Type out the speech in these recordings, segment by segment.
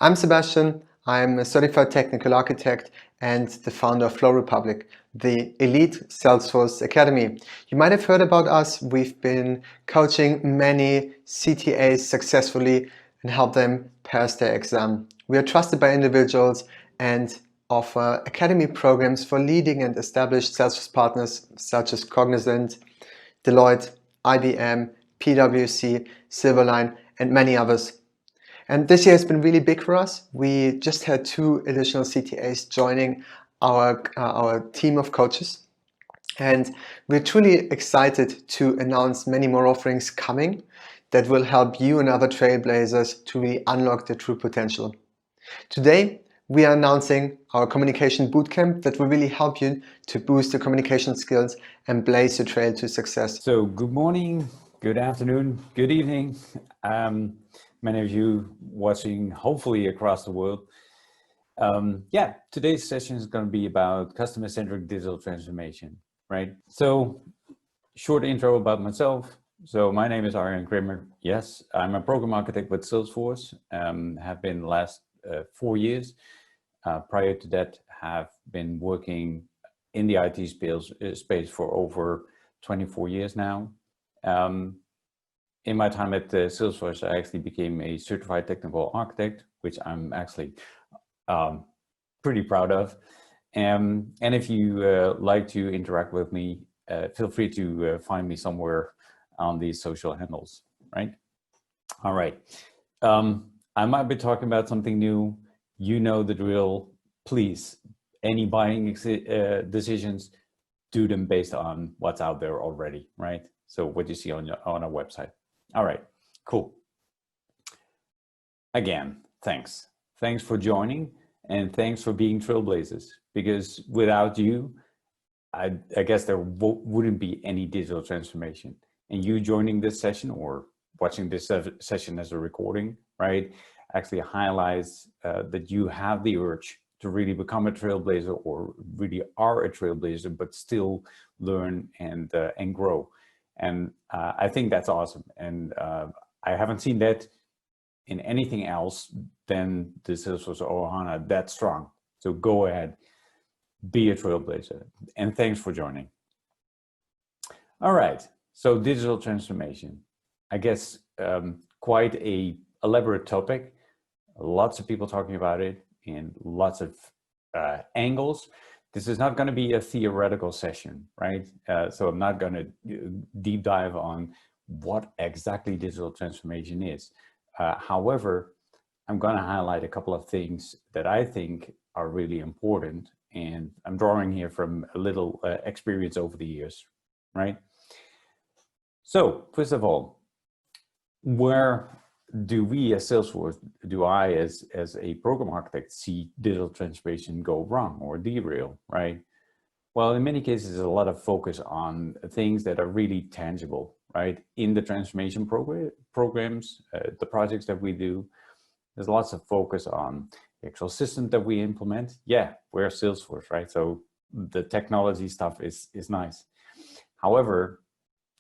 I'm Sebastian. I'm a certified technical architect and the founder of Flow Republic, the elite Salesforce Academy. You might have heard about us. We've been coaching many CTAs successfully and help them pass their exam. We are trusted by individuals and offer academy programs for leading and established Salesforce partners such as Cognizant, Deloitte, IBM, PwC, Silverline, and many others. And this year has been really big for us. We just had 2 additional CTAs joining our team of coaches. And we're truly excited to announce many more offerings coming that will help you and other trailblazers to really unlock their true potential. Today, we are announcing our communication bootcamp that will really help you to boost your communication skills and blaze your trail to success. So good morning, good afternoon, good evening. Many of you watching hopefully across the world. Today's session is going to be about customer centric digital transformation, right? So short intro about myself. So my name is Arjen Grimmer. Yes, I'm a program architect with Salesforce, have been the last 4 years. Prior to that, have been working in the IT space for over 24 years now. In my time at Salesforce, I actually became a certified technical architect, which I'm actually pretty proud of. And if you like to interact with me, feel free to find me somewhere on these social handles, right? All right. I might be talking about something new. You know the drill. Please, any buying decisions, do them based on what's out there already, right? So what you see on our website. All right, cool. Again, thanks. Thanks for joining and thanks for being trailblazers, because without you, I guess there wouldn't be any digital transformation. And you joining this session or watching this session as a recording, right, actually highlights that you have the urge to really become a trailblazer or really are a trailblazer, but still learn and grow. And I think that's awesome. And I haven't seen that in anything else than the Salesforce Ohana that strong. So go ahead, be a trailblazer. And thanks for joining. All right, so digital transformation. I guess quite a elaborate topic. Lots of people talking about it in lots of angles. This is not going to be a theoretical session, right? So I'm not going to deep dive on what exactly digital transformation is. However, I'm going to highlight a couple of things that I think are really important. And I'm drawing here from a little experience over the years, right? So first of all, where do we as Salesforce, do I as a program architect see digital transformation go wrong or derail, right? Well, in many cases, there's a lot of focus on things that are really tangible, right? In the transformation programs, the projects that we do, there's lots of focus on the actual system that we implement. Yeah, we're Salesforce, right? So the technology stuff is nice. However,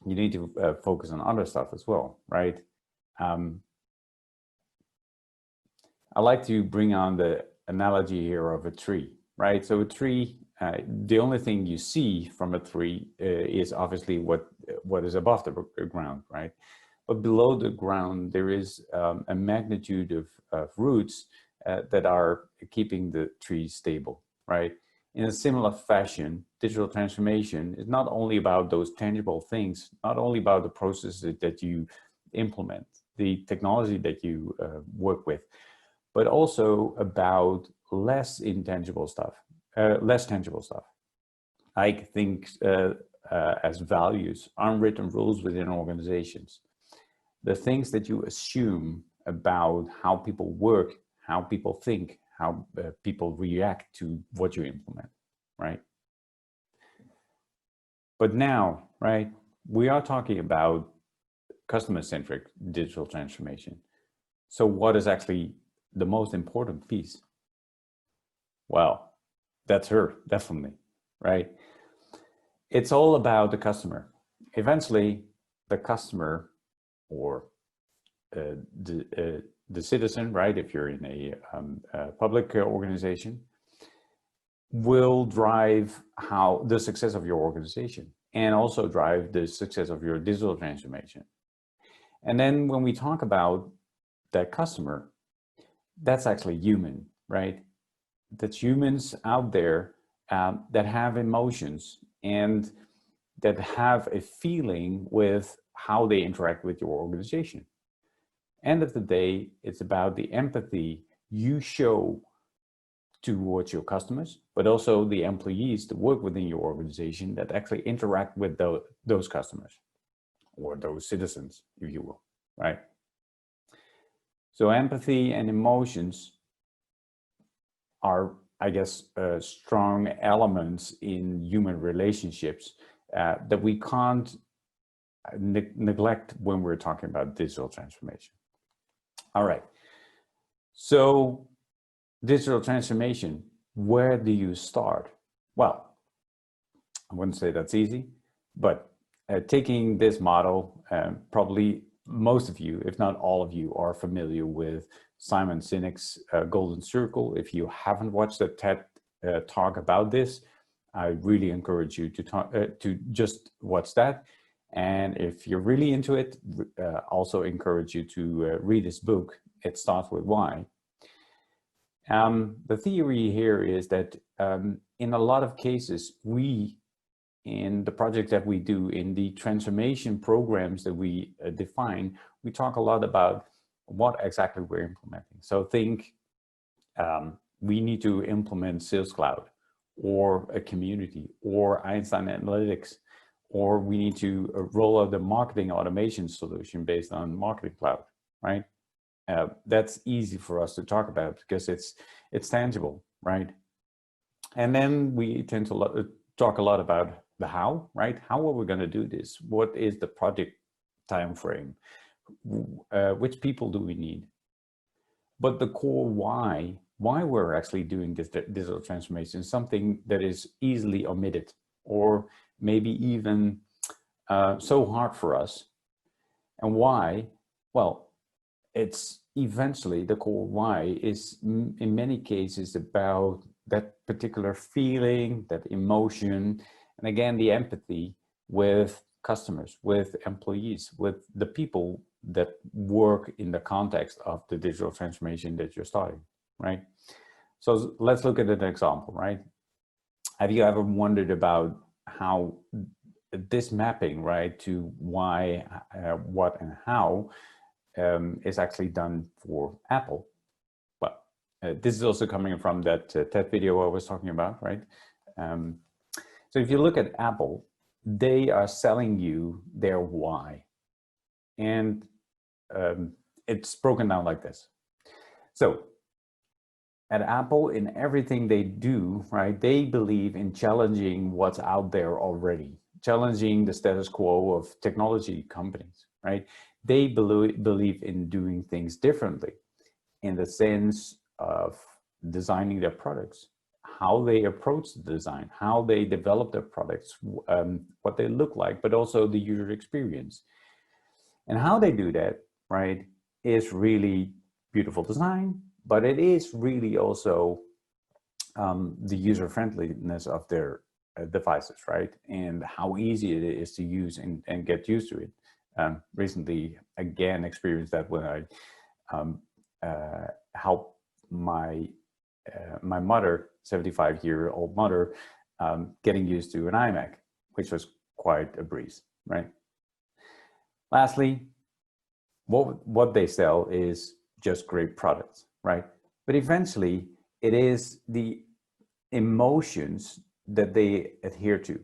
you need to focus on other stuff as well, right? I like to bring on the analogy here of a tree, right? So a tree, the only thing you see from a tree is obviously what is above the ground, right? But below the ground, there is a magnitude of roots that are keeping the tree stable, right? In a similar fashion, digital transformation is not only about those tangible things, not only about the processes that you implement, the technology that you work with, but also about less tangible stuff, like things as values, unwritten rules within organizations, the things that you assume about how people work, how people think, how people react to what you implement, right? But now, right, we are talking about customer-centric digital transformation. So what is actually the most important piece? Well, that's her, definitely, right? It's all about the customer. Eventually, the customer or the citizen, right, if you're in a public organization, will drive the success of your organization and also drive the success of your digital transformation. And then when we talk about that customer, that's actually human, right? That's humans out there that have emotions and that have a feeling with how they interact with your organization. End of the day, it's about the empathy you show towards your customers, but also the employees that work within your organization that actually interact with those customers or those citizens, if you will, right? So empathy and emotions are, I guess, strong elements in human relationships that we can't neglect when we're talking about digital transformation. All right, so digital transformation, where do you start? Well, I wouldn't say that's easy, but taking this model, probably most of you, if not all of you, are familiar with Simon Sinek's Golden Circle. If you haven't watched a TED talk about this, I really encourage you to just watch that. And if you're really into it, also encourage you to read this book. It starts with why. The theory here is that in a lot of cases, in the projects that we do, in the transformation programs that we define, we talk a lot about what exactly we're implementing. So think we need to implement Sales Cloud or a community or Einstein Analytics, or we need to roll out the marketing automation solution based on Marketing Cloud, right? That's easy for us to talk about because it's tangible, right? And then we tend to talk a lot about the how, right? How are we going to do this? What is the project time frame? Which people do we need? But the core why we're actually doing this digital transformation is something that is easily omitted, or maybe even so hard for us. And why? Well, it's eventually the core why is in many cases about that particular feeling, that emotion, and again, the empathy with customers, with employees, with the people that work in the context of the digital transformation that you're starting, right? So let's look at an example, right? Have you ever wondered about how this mapping, right, to why, what, and how is actually done for Apple? Well, this is also coming from that TED video I was talking about, right? So if you look at Apple, they are selling you their why. And it's broken down like this. So at Apple, in everything they do, right, they believe in challenging what's out there already, challenging the status quo of technology companies, right? They believe in doing things differently in the sense of designing their products, how they approach the design, how they develop their products, what they look like, but also the user experience. And how they do that, right, is really beautiful design, but it is really also the user friendliness of their devices, right? And how easy it is to use and get used to it. Recently, again, experienced that when I helped my mother, 75-year-old mother, getting used to an iMac, which was quite a breeze, right? Lastly, what they sell is just great products, right? But eventually, it is the emotions that they adhere to.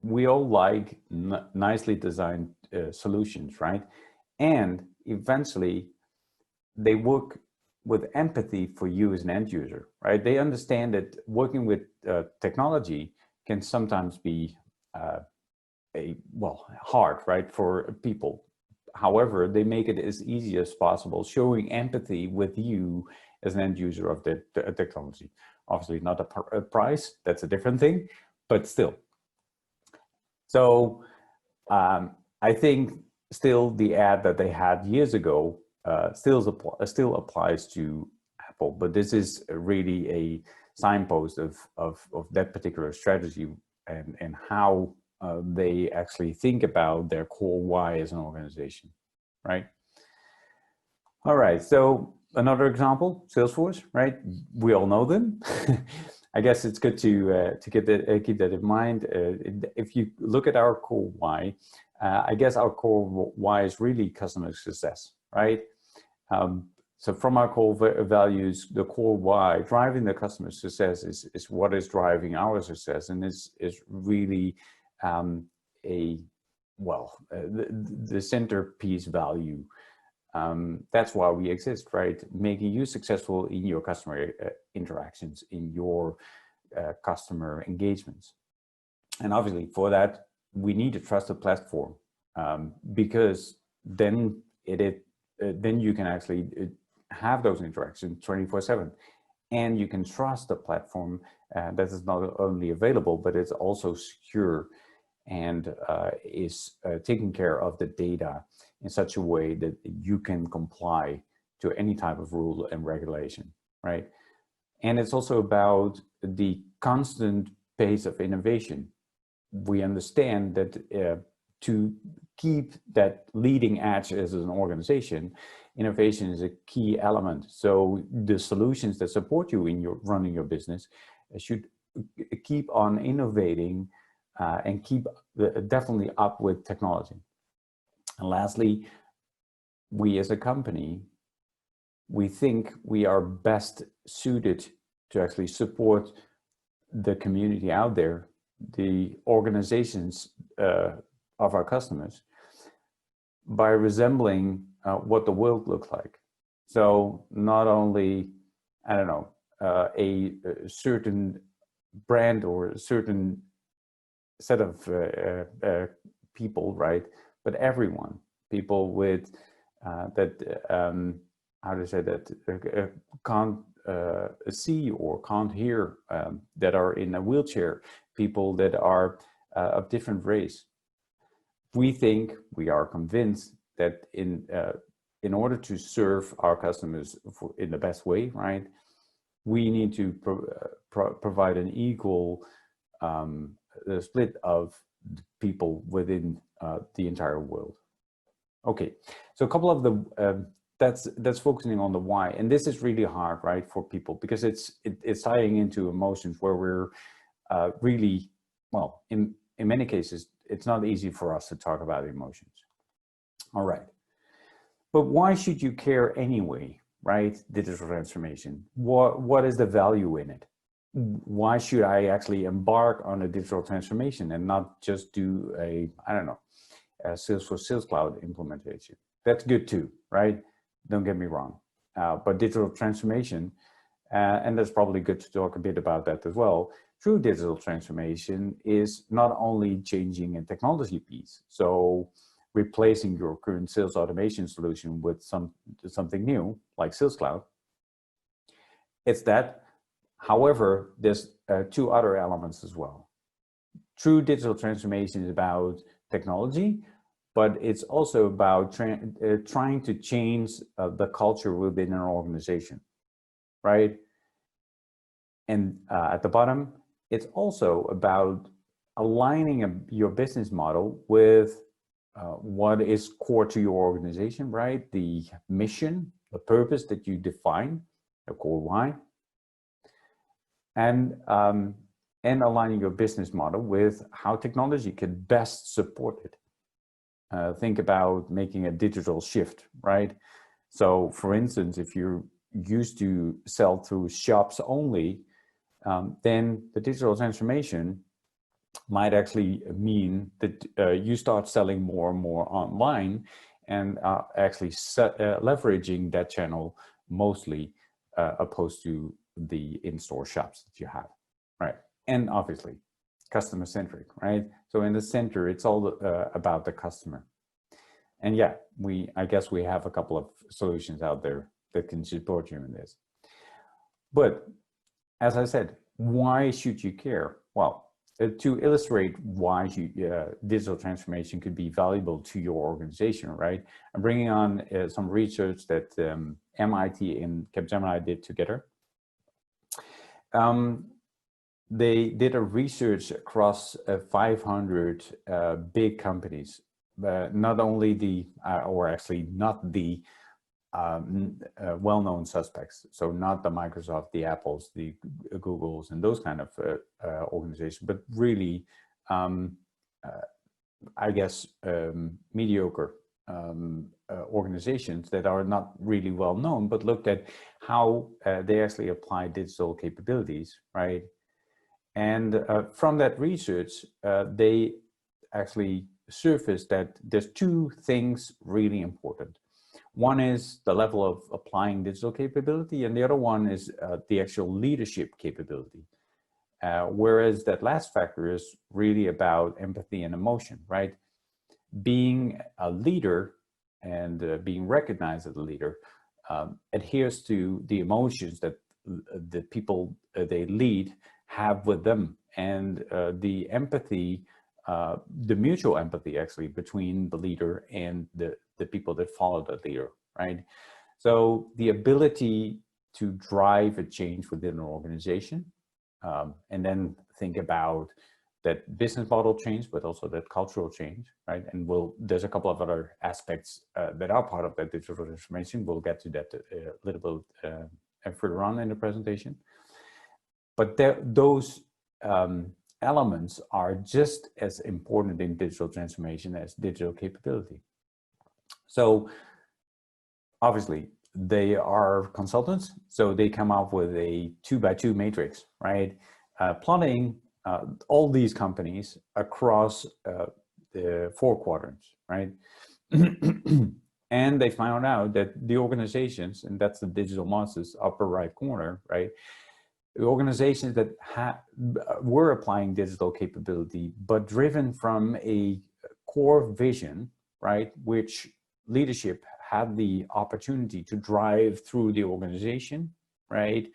We all like nicely designed solutions, right? And eventually, they work with empathy for you as an end user, right? They understand that working with technology can sometimes be hard, right, for people. However, they make it as easy as possible, showing empathy with you as an end user of the technology. Obviously not a price, that's a different thing, but still. So I think still the ad that they had years ago still applies to Apple, but this is really a signpost of that particular strategy and how they actually think about their core why as an organization, right? All right, so another example, Salesforce, right? We all know them. I guess it's good to keep that in mind. If you look at our core why, I guess our core why is really customer success, right? So from our core values, the core why, driving the customer success is what is driving our success, and is really the centerpiece value. That's why we exist, right? Making you successful in your customer interactions, in your customer engagements. And obviously for that, we need a trusted platform, because then then you can actually have those interactions 24/7, and you can trust the platform that is not only available, but it's also secure and is taking care of the data in such a way that you can comply to any type of rule and regulation, right? And it's also about the constant pace of innovation. We understand that to keep that leading edge as an organization, innovation is a key element. So the solutions that support you in your running your business should keep on innovating and keep definitely up with technology. And lastly, we as a company, we think we are best suited to actually support the community out there, the organizations of our customers, by resembling what the world looks like. So not only, I don't know, a certain brand or a certain set of people, right? But everyone, people with how to say that, can't see or can't hear, that are in a wheelchair, people that are of different race. We think, we are convinced that in order to serve our customers in the best way, right, we need to provide an equal split of people within the entire world. Okay, so a couple of the that's focusing on the why, and this is really hard, right, for people, because it's tying into emotions where we're really, well, in many cases it's not easy for us to talk about emotions. All right, but why should you care anyway, right? Digital transformation, what is the value in it? Why should I actually embark on a digital transformation and not just do a, I don't know, a Salesforce Sales Cloud implementation? That's good too, right? Don't get me wrong. But digital transformation, and that's probably good to talk a bit about that as well. True digital transformation is not only changing a technology piece, so replacing your current sales automation solution with something new like Sales Cloud. It's that. However, there's two other elements as well. True digital transformation is about technology, but it's also about trying to change the culture within an organization, right? And at the bottom, it's also about aligning your business model with what is core to your organization, right? The mission, the purpose that you define, the core why. And aligning your business model with how technology can best support it. Think about making a digital shift, right? So for instance, if you're used to sell through shops only, then the digital transformation might actually mean that you start selling more and more online and actually leveraging that channel mostly opposed to the in-store shops that you have, right? And obviously customer centric, right? So in the center, it's all about the customer. And yeah, I guess we have a couple of solutions out there that can support you in this. But as I said, why should you care? Well, to illustrate why digital transformation could be valuable to your organization, right? I'm bringing on some research that MIT and Capgemini did together. They did a research across 500 big companies, not only the, or actually not the well-known suspects, so not the Microsoft, the Apples, the Googles, and those kind of organizations, but really, I guess, mediocre organizations that are not really well known, but looked at how they actually apply digital capabilities, right? And from that research, they actually surfaced that there's two things really important. One is the level of applying digital capability, and the other one is the actual leadership capability. Whereas that last factor is really about empathy and emotion, right? Being a leader and being recognized as a leader adheres to the emotions that the people they lead have with them, and the empathy, the mutual empathy actually between the leader and the people that follow the leader, right? So the ability to drive a change within an organization, and then think about that business model change, but also that cultural change, right? And there's a couple of other aspects that are part of that digital transformation. We'll get to that a little bit further on in the presentation. But those elements are just as important in digital transformation as digital capability. So obviously they are consultants, so they come up with a 2x2 matrix, right? Plotting all these companies across the 4 quadrants, right? And they found out that the organizations, and that's the digital monsters upper right corner, right? The organizations that were applying digital capability, but driven from a core vision, right, which leadership had the opportunity to drive through the organization, right?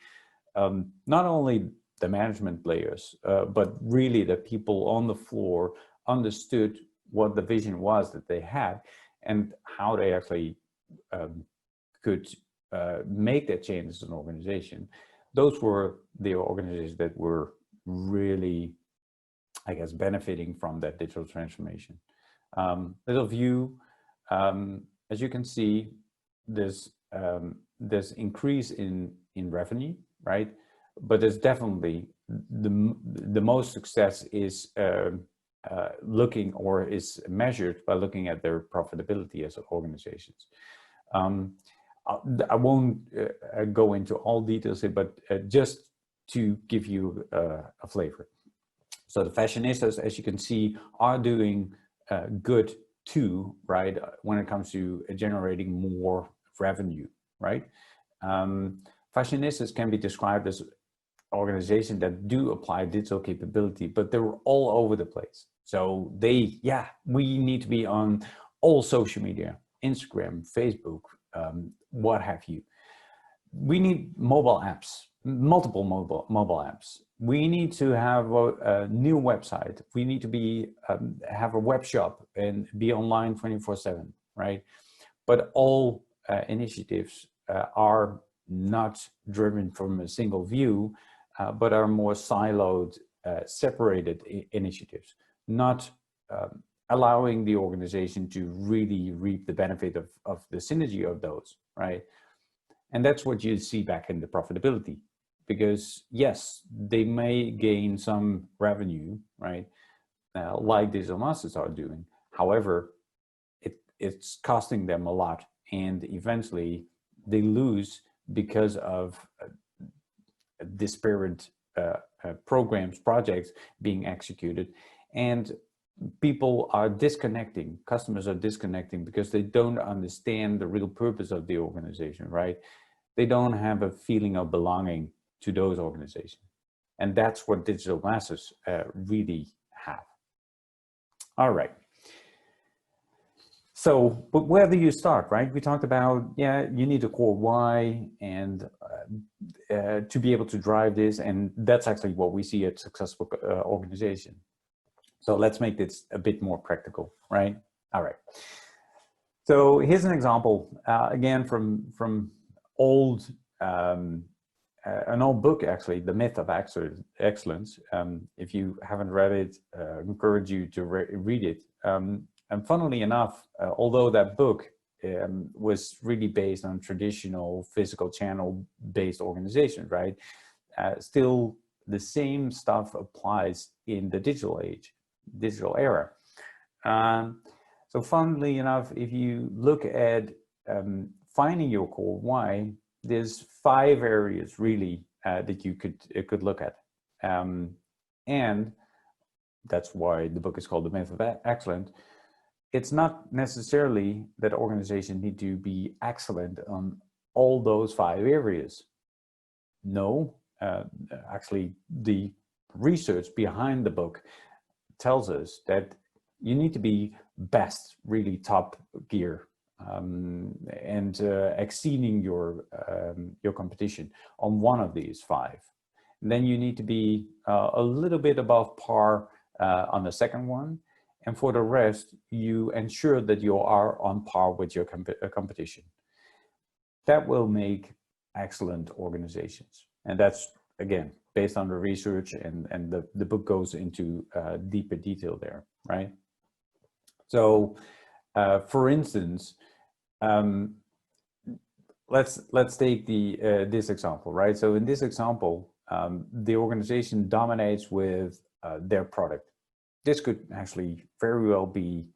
Not only the management layers, but really the people on the floor understood what the vision was that they had and how they actually could make that change as an organization. Those were the organizations that were really, I guess, benefiting from that digital transformation. Little view, as you can see, there's increase in revenue, right? But there's definitely the most success is looking, or is measured by looking at their profitability as organizations. I won't go into all details here, but just to give you a flavor. So the fashionistas, as you can see, are doing good too, right? When it comes to generating more revenue, right? Fashionistas can be described as organizations that do apply digital capability, but they're all over the place. So we need to be on all social media, Instagram, Facebook, what have you. We need mobile apps, multiple mobile apps. We need to have a new website. We need to have a web shop and be online 24/7, right? But all initiatives are not driven from a single view, but are more siloed, separated initiatives, not allowing the organization to really reap the benefit of the synergy of those, right? And that's what you see back in the profitability, because yes, they may gain some revenue, right? Like digital masters are doing. However, it's costing them a lot, and eventually they lose because of disparate programs, projects being executed, and people are disconnecting, customers are disconnecting because they don't understand the real purpose of the organization, right? They don't have a feeling of belonging to those organizations. And that's what digital masters really have. All right. So, but where do you start, right? We talked about, yeah, you need a core why and to be able to drive this. And that's actually what we see at successful organization. So let's make this a bit more practical, right? All right. So here's an example, again, from old, an old book, actually, The Myth of Excellence. If you haven't read it, I encourage you to read it. And funnily enough, although that book was really based on traditional physical channel-based organizations, right? Still, the same stuff applies in the digital age, digital era. So funnily enough, if you look at finding your core why, there's 5 areas really that you could look at. And that's why the book is called The Myth of Excellence. It's not necessarily that organizations need to be excellent on all those 5 areas. No, actually the research behind the book tells us that you need to be best, really top gear, and exceeding your competition on one of these 5. And then you need to be a little bit above par on the second one. And for the rest, you ensure that you are on par with your competition. That will make excellent organizations. And that's, again, based on the research, and the book goes into deeper detail there, right? So, for instance, let's take this example, right? So in this example, the organization dominates with their product. This could actually very well be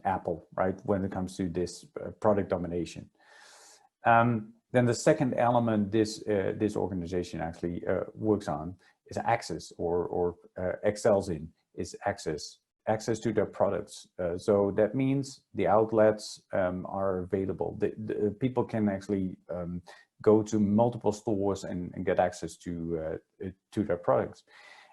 Apple, right? When it comes to this product domination. Then the second element this organization actually works on is access, or excels in, is access to their products. So that means the outlets are available. The people can actually go to multiple stores and get access to their products.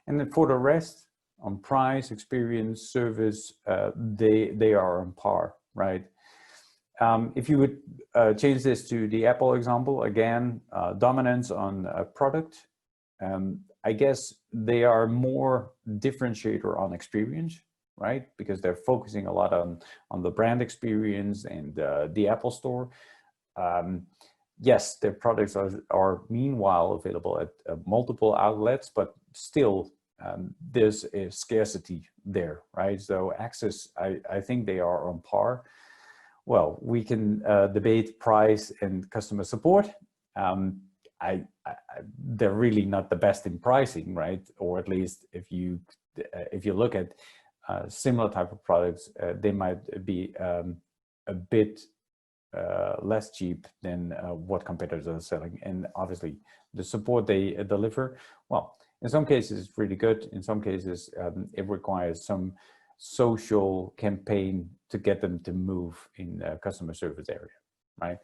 And then for the rest, on price, experience, service, they are on par, right? If you would change this to the Apple example, again, dominance on a product, I guess they are more differentiator on experience, right? Because they're focusing a lot on the brand experience and the Apple Store. Yes, their products are meanwhile available at multiple outlets, but still there's a scarcity there, right? So access, I think they are on par. Well, we can debate price and customer support. They're really not the best in pricing, right? Or at least if you look at similar type of products, they might be a bit less cheap than what competitors are selling. And obviously the support they deliver, well, in some cases it's really good. In some cases it requires some social campaign to get them to move in the customer service area, right?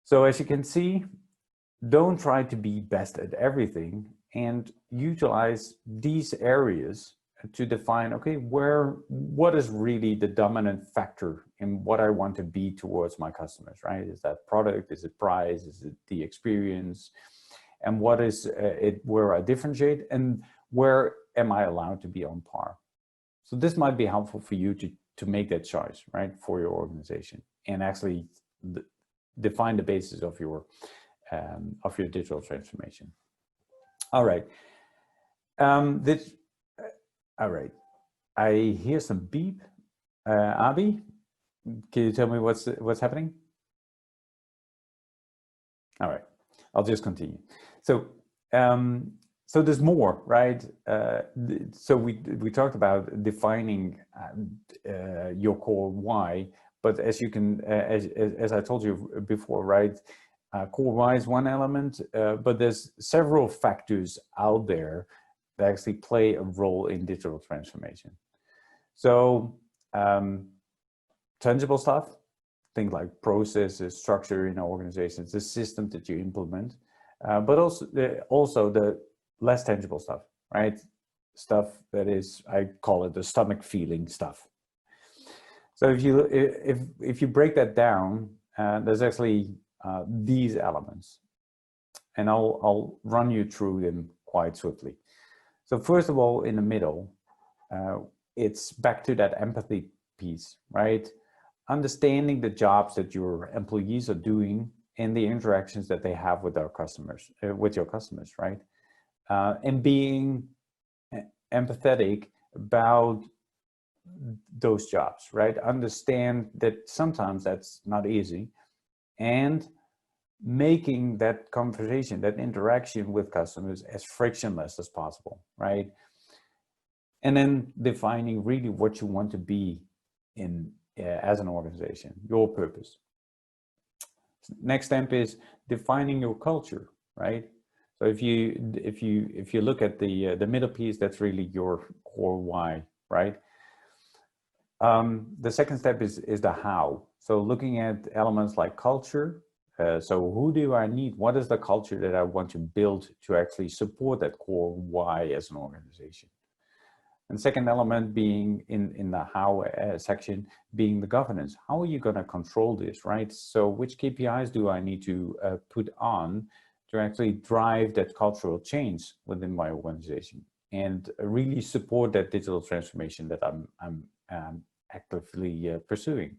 So as you can see, don't try to be best at everything, and utilize these areas to define, okay, what is really the dominant factor in what I want to be towards my customers, right? Is that product? Is it price? Is it the experience? And what is it where I differentiate, and where am I allowed to be on par? So this might be helpful for you to make that choice, right, for your organization, and actually define the basis of your digital transformation. All right. All right. I hear some beep. Abi, can you tell me what's happening? All right. I'll just continue. So, so there's more, right? So we talked about defining your core why, but as you can, as I told you before, right? Core why is one element, but there's several factors out there that actually play a role in digital transformation. So tangible stuff, things like processes, structure in organizations, the system that you implement, but also the less tangible stuff, right? Stuff that is, I call it the stomach feeling stuff. So if you break that down, there's actually these elements, and I'll run you through them quite swiftly. So first of all, in the middle, it's back to that empathy piece, right? Understanding the jobs that your employees are doing and the interactions that they have with our customers, with your customers, right? And being empathetic about those jobs, right? Understand that sometimes that's not easy, and making that conversation, that interaction with customers as frictionless as possible, right? And then defining really what you want to be in as an organization, your purpose. Next step is defining your culture, right? So if you look at the middle piece, that's really your core why, right? The second step is the how. So looking at elements like culture. So who do I need? What is the culture that I want to build to actually support that core why as an organization? And second element being in the how section being the governance. How are you going to control this, right? So which KPIs do I need to put on to actually drive that cultural change within my organization and really support that digital transformation that I'm actively pursuing?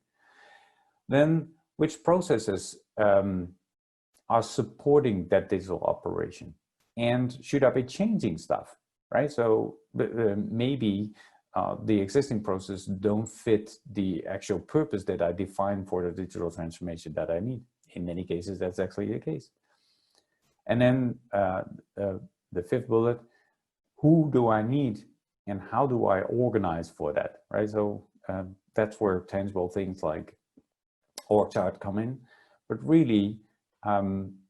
Then which processes are supporting that digital operation, and should I be changing stuff, right? So maybe the existing process don't fit the actual purpose that I define for the digital transformation that I need. In many cases, that's actually the case. And then the fifth bullet, who do I need and how do I organize for that, right? So that's where tangible things like org chart come in, but really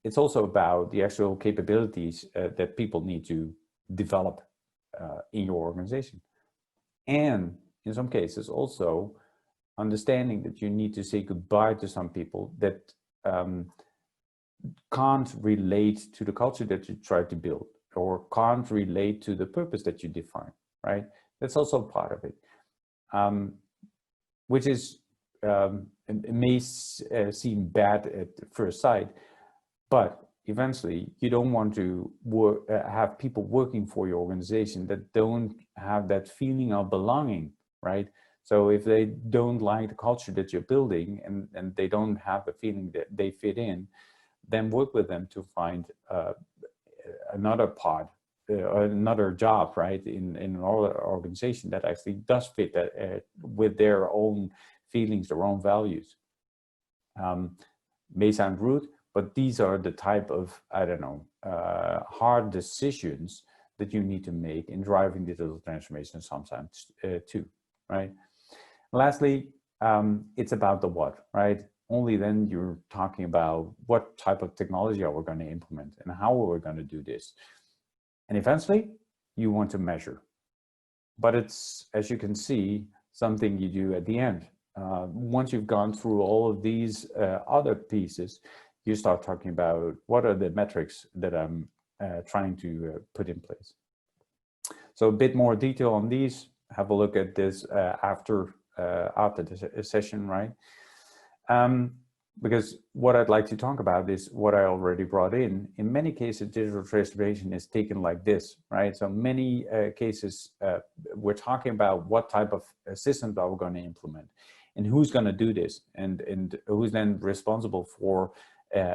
it's also about the actual capabilities that people need to develop in your organization. And in some cases also understanding that you need to say goodbye to some people that can't relate to the culture that you try to build or can't relate to the purpose that you define, right? That's also part of it, which is it may seem bad at first sight, but eventually you don't want to have people working for your organization that don't have that feeling of belonging, right? So if they don't like the culture that you're building and they don't have the feeling that they fit in, then work with them to find another part, another job, right, in another organization that actually does fit that with their own feelings, their own values. May sound rude, but these are the type of, I don't know, hard decisions that you need to make in driving digital transformation sometimes too, right? Lastly, it's about the what, right? Only then you're talking about what type of technology are we going to implement and how are we going to do this. And eventually you want to measure, but it's, as you can see, something you do at the end. Once you've gone through all of these other pieces, you start talking about what are the metrics that I'm trying to put in place. So a bit more detail on these, have a look at this after the session, right? Because what I'd like to talk about is what I already brought in. In many cases, digital transformation is taken like this, right? So many cases, we're talking about what type of systems are we going to implement and who's going to do this and who's then responsible for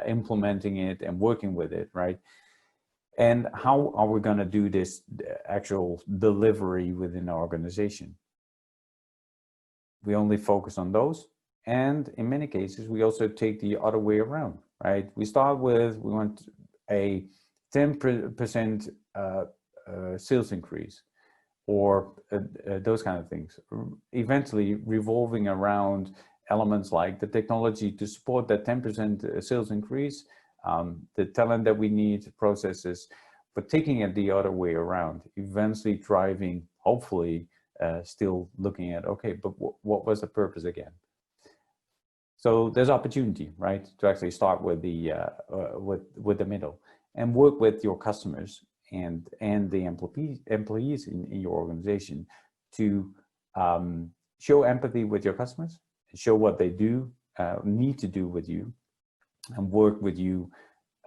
implementing it and working with it, right? And how are we going to do this actual delivery within our organization? We only focus on those. And in many cases, we also take the other way around, right? We start with, we want a 10% sales increase or those kind of things. Eventually revolving around elements like the technology to support that 10% sales increase, the talent that we need, processes, but taking it the other way around, eventually driving, hopefully, still looking at, okay, but what was the purpose again? So there's opportunity, right, to actually start with the middle and work with your customers and the employees in your organization to show empathy with your customers show what they do, need to do with you, and work with you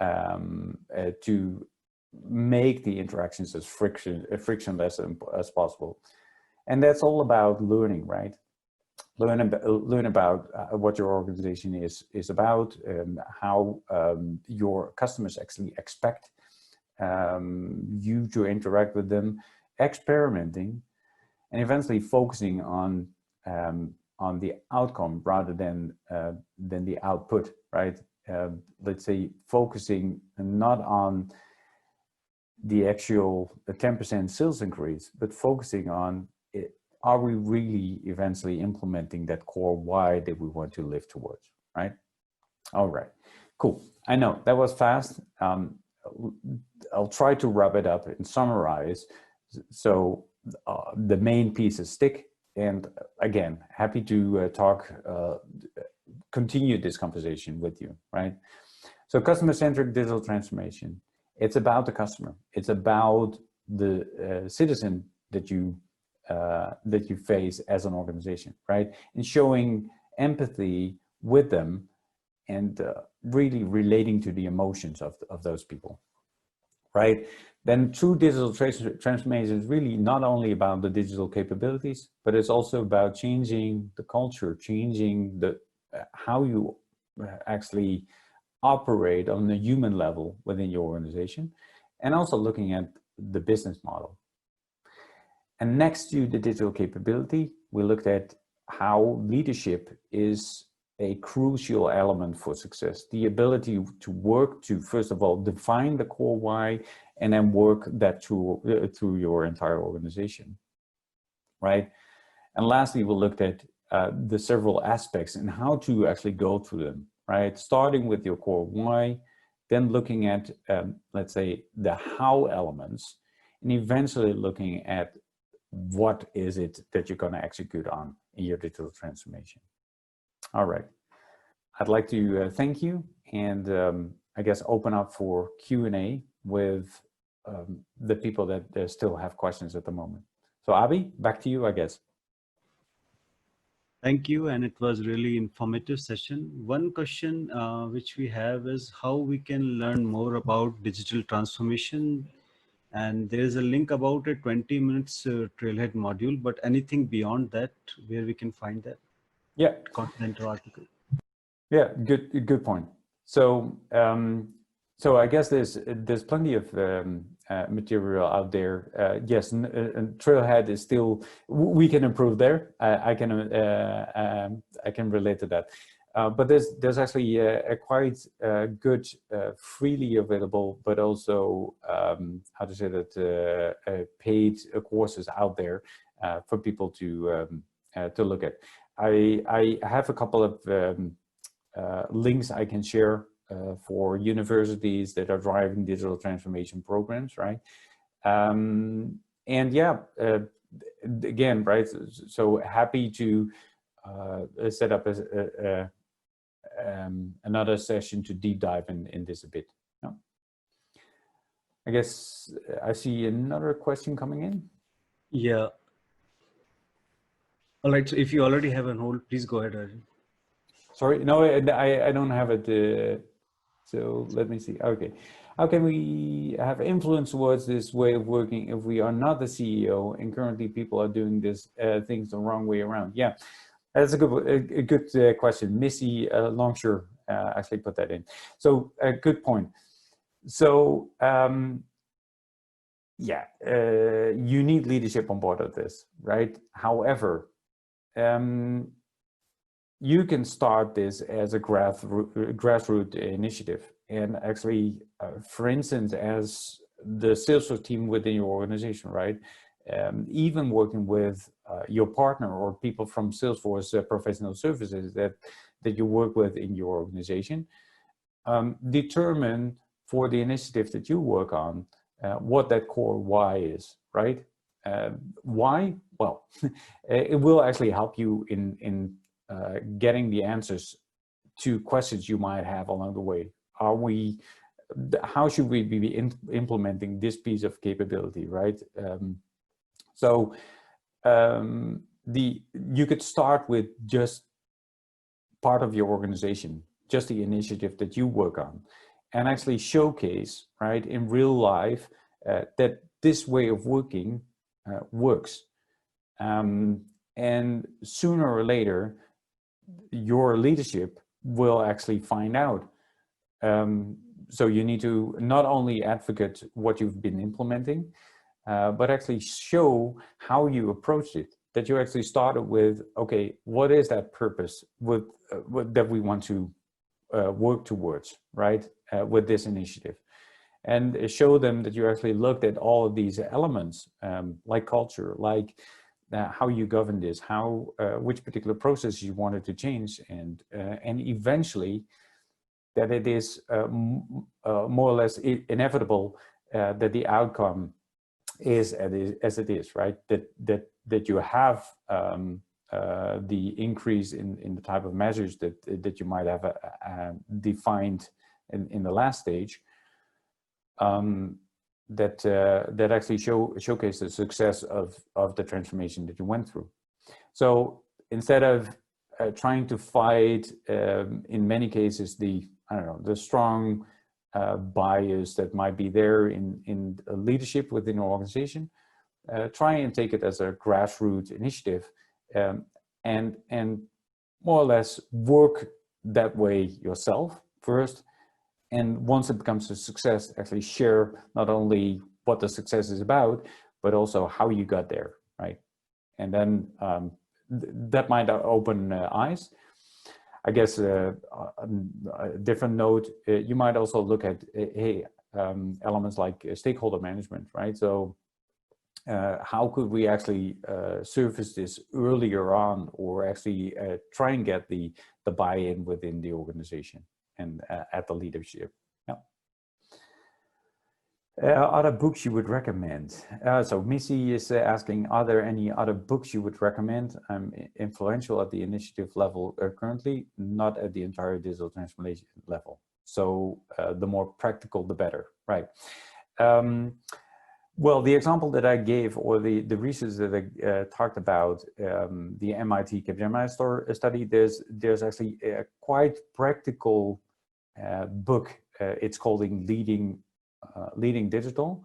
to make the interactions as frictionless as possible. And that's all about learning, right? Learn about what your organization is about, how your customers actually expect you to interact with them, experimenting, and eventually focusing on the outcome rather than the output, right? Let's say focusing not on the actual 10% sales increase, but focusing on it, are we really eventually implementing that core why that we want to live towards, right? All right, cool. I know that was fast. I'll try to wrap it up and summarize. So the main pieces stick. And again, happy to continue this conversation with you, right? So customer-centric digital transformation, it's about the customer. It's about the citizen that you face as an organization, right? And showing empathy with them and really relating to the emotions of those people, right? Then true digital transformation is really not only about the digital capabilities, but it's also about changing the culture, changing the how you actually operate on the human level within your organization, and also looking at the business model. And next to the digital capability, we looked at how leadership is a crucial element for success. The ability to work to, first of all, define the core why, and then work that through your entire organization, right? And lastly, we looked at the several aspects and how to actually go through them, right? Starting with your core why, then looking at, let's say, the how elements, and eventually looking at what is it that you're going to execute on in your digital transformation. All right. I'd like to thank you and I guess open up for Q&A with the people that still have questions at the moment. So Abhi, back to you, I guess. Thank you, and it was really informative session. One question which we have is how we can learn more about digital transformation. And there is a link about a 20 minutes Trailhead module, but anything beyond that, where we can find that? Yeah. Content or article. Yeah, good point. So so I guess there's plenty of material out there. Yes, Trailhead is still, we can improve there. I can relate to that. But there's actually a quite good freely available, but also how to say that paid courses out there for people to look at. I have a couple of links I can share for universities that are driving digital transformation programs, right? And yeah, again, right? So happy to set up another session to deep dive in this a bit. Yeah. I guess I see another question coming in. Yeah. All right. So if you already have a hold, please go ahead, Arjun. Sorry, no, I don't have it. So let me see. Okay. How can we have influence towards this way of working if we are not the CEO and currently people are doing this things the wrong way around? Yeah, that's a good question. Missy Longshore actually put that in. So a good point. So yeah, you need leadership on board of this, right? However, you can start this as a grassroots initiative. And actually, for instance, as the Salesforce team within your organization, right? Even working with your partner or people from Salesforce professional services that you work with in your organization, determine for the initiative that you work on what that core why is, right? Why? Well, it will actually help you in getting the answers to questions you might have along the way. How should we be implementing this piece of capability, right? You could start with just part of your organization, just the initiative that you work on, and actually showcase, right, in real life that this way of working works. And sooner or later, your leadership will actually find out. So you need to not only advocate what you've been implementing, but actually show how you approached it. That you actually started with, okay, what is that purpose that we want to work towards, right, with this initiative? And show them that you actually looked at all of these elements, like culture, like how you govern this, which particular process you wanted to change, and eventually that it is more or less inevitable that the outcome is as it is, right? That you have the increase in the type of measures that you might have defined in the last stage, that actually showcase the success of the transformation that you went through. So instead of trying to fight, in many cases, the strong bias that might be there in leadership within an organization, try and take it as a grassroots initiative, and more or less work that way yourself first. And once it becomes a success, actually share not only what the success is about, but also how you got there, right? And then that might open eyes. I guess a different note, you might also look at elements like stakeholder management, right? So how could we actually surface this earlier on, or actually try and get the buy-in within the organization and at the leadership? Yeah. Other books you would recommend? So Missy is asking, are there any other books you would recommend? I'm influential at the initiative level currently, not at the entire digital transformation level. So the more practical, the better, right? Well, the example that I gave, or the research that I talked about, the MIT Capgemini study, there's actually a quite practical book. It's called Leading Digital,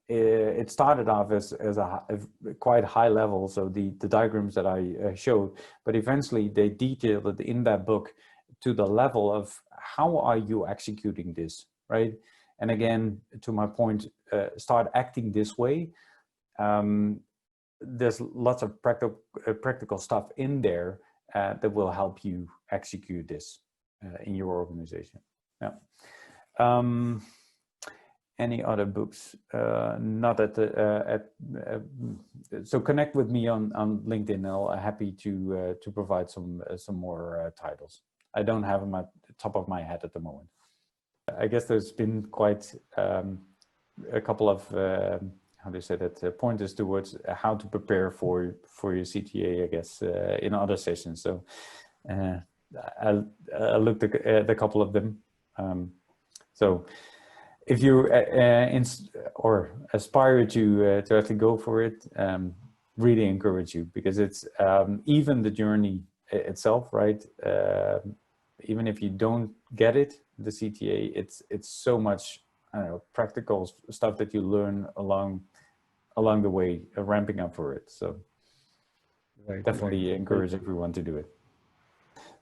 it started off as a quite high level, so the diagrams that I showed, but eventually they detailed it in that book to the level of how are you executing this, right? And again, to my point, start acting this way. There's lots of practical stuff in there that will help you execute this in your organization. Yeah. Any other books? Not at the so connect with me on LinkedIn. I'm happy to provide some more titles. I don't have them at the top of my head at the moment. I guess there's been quite a couple of how do you say that, pointers towards how to prepare for your CTA, I guess, in other sessions. So I looked at a couple of them. So if you or aspire to actually go for it, really encourage you, because it's even the journey itself, right? Even if you don't get it, the CTA, it's so much, I don't know, practical stuff that you learn along the way, ramping up for it. So definitely encourage everyone to do it.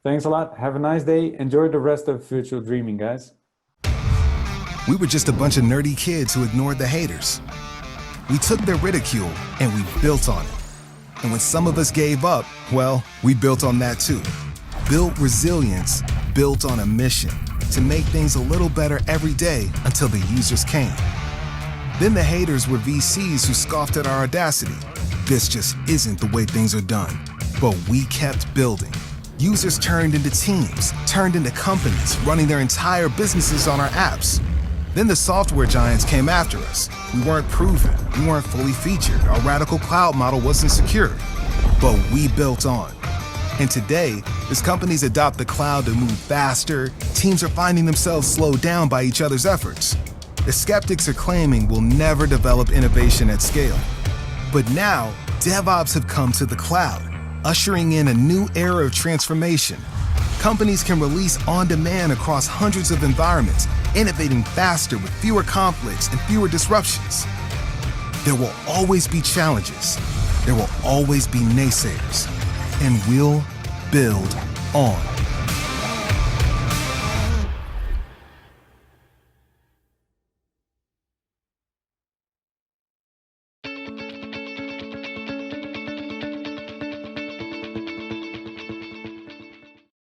Thanks a lot. Have a nice day. Enjoy the rest of Virtual Dreaming, guys. We were just a bunch of nerdy kids who ignored the haters. We took their ridicule and we built on it. And when some of us gave up, well, we built on that too. Built resilience, built on a mission to make things a little better every day until the users came. Then the haters were VCs who scoffed at our audacity. This just isn't the way things are done. But we kept building. Users turned into teams, turned into companies, running their entire businesses on our apps. Then the software giants came after us. We weren't proven, we weren't fully featured, our radical cloud model wasn't secure. But we built on. And today, as companies adopt the cloud to move faster, teams are finding themselves slowed down by each other's efforts. The skeptics are claiming we'll never develop innovation at scale. But now, DevOps have come to the cloud, ushering in a new era of transformation. Companies can release on demand across hundreds of environments, innovating faster with fewer conflicts and fewer disruptions. There will always be challenges. There will always be naysayers. And we'll build on.